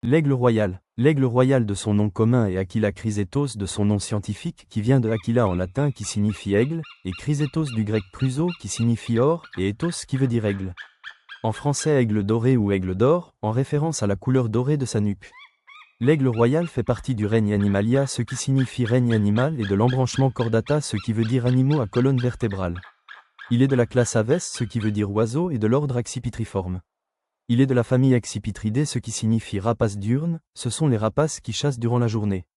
L'aigle royal. L'aigle royal de son nom commun est Aquila chrysétos de son nom scientifique qui vient de Aquila en latin qui signifie aigle, et chrysétos du grec chryso qui signifie or, et ethos qui veut dire aigle. En français aigle doré ou aigle d'or, en référence à la couleur dorée de sa nuque. L'aigle royal fait partie du règne animalia ce qui signifie règne animal et de l'embranchement chordata ce qui veut dire animaux à colonne vertébrale. Il est de la classe Aves ce qui veut dire oiseau et de l'ordre Accipitriforme. Il est de la famille Accipitridés ce qui signifie rapace diurne, ce sont les rapaces qui chassent durant la journée.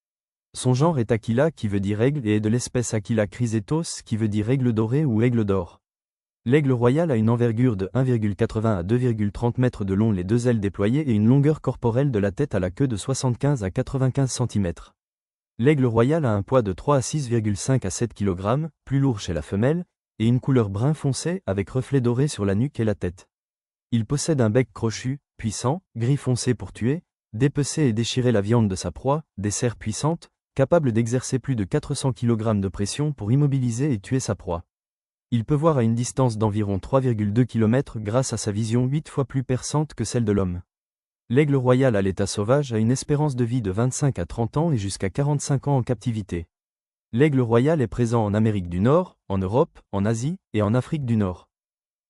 Son genre est Aquila qui veut dire aigle et est de l'espèce Aquila chrysétos qui veut dire aigle doré ou aigle d'or. L'aigle royal a une envergure de 1,80 à 2,30 mètres de long les deux ailes déployées et une longueur corporelle de la tête à la queue de 75 à 95 cm. L'aigle royal a un poids de 3 à 6,5 à 7 kg, plus lourd chez la femelle, et une couleur brun foncé avec reflets dorés sur la nuque et la tête. Il possède un bec crochu, puissant, gris foncé pour tuer, dépecer et déchirer la viande de sa proie, des serres puissantes, capables d'exercer plus de 400 kg de pression pour immobiliser et tuer sa proie. Il peut voir à une distance d'environ 3,2 km grâce à sa vision 8 fois plus perçante que celle de l'homme. L'aigle royal à l'état sauvage a une espérance de vie de 25 à 30 ans et jusqu'à 45 ans en captivité. L'aigle royal est présent en Amérique du Nord, en Europe, en Asie et en Afrique du Nord.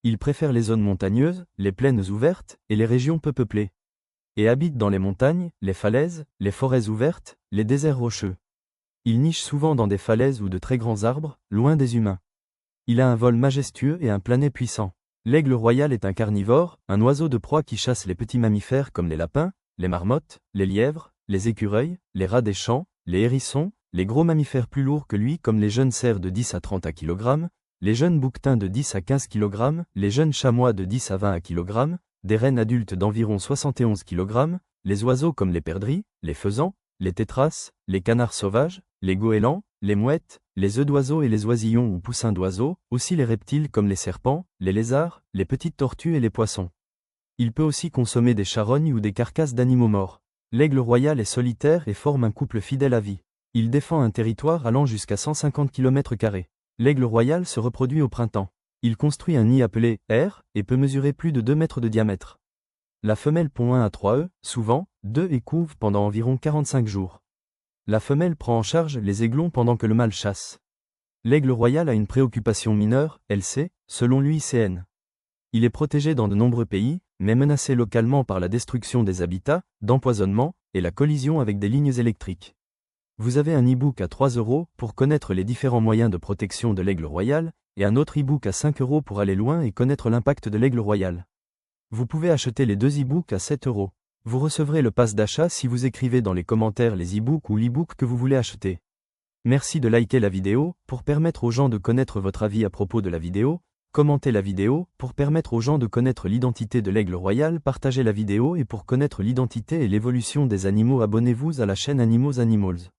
Il préfère les zones montagneuses, les plaines ouvertes et les régions peu peuplées. Et habite dans les montagnes, les falaises, les forêts ouvertes, les déserts rocheux. Il niche souvent dans des falaises ou de très grands arbres, loin des humains. Il a un vol majestueux et un plané puissant. L'aigle royal est un carnivore, un oiseau de proie qui chasse les petits mammifères comme les lapins, les marmottes, les lièvres, les écureuils, les rats des champs, les hérissons, les gros mammifères plus lourds que lui comme les jeunes cerfs de 10 à 30 kg, les jeunes bouquetins de 10 à 15 kg, les jeunes chamois de 10 à 20 kg, des rennes adultes d'environ 71 kg, les oiseaux comme les perdrix, les faisans, les tétras, les canards sauvages, les goélands, les mouettes, les œufs d'oiseaux et les oisillons ou poussins d'oiseaux, aussi les reptiles comme les serpents, les lézards, les petites tortues et les poissons. Il peut aussi consommer des charognes ou des carcasses d'animaux morts. L'aigle royal est solitaire et forme un couple fidèle à vie. Il défend un territoire allant jusqu'à 150 km². L'aigle royal se reproduit au printemps. Il construit un nid appelé aire et peut mesurer plus de 2 mètres de diamètre. La femelle pond 1 à 3 œufs, souvent 2 et couve pendant environ 45 jours. La femelle prend en charge les aiglons pendant que le mâle chasse. L'aigle royal a une préoccupation mineure, LC, selon l'UICN. Il est protégé dans de nombreux pays, mais menacé localement par la destruction des habitats, d'empoisonnement et la collision avec des lignes électriques. Vous avez un e-book à 3 € pour connaître les différents moyens de protection de l'aigle royal, et un autre e-book à 5 € pour aller loin et connaître l'impact de l'aigle royal. Vous pouvez acheter les deux e-books à 7 €. Vous recevrez le pass d'achat si vous écrivez dans les commentaires les e-books ou l'e-book que vous voulez acheter. Merci de liker la vidéo, pour permettre aux gens de connaître votre avis à propos de la vidéo, commentez la vidéo, pour permettre aux gens de connaître l'identité de l'aigle royal, partagez la vidéo et pour connaître l'identité et l'évolution des animaux abonnez-vous à la chaîne Animals Animals.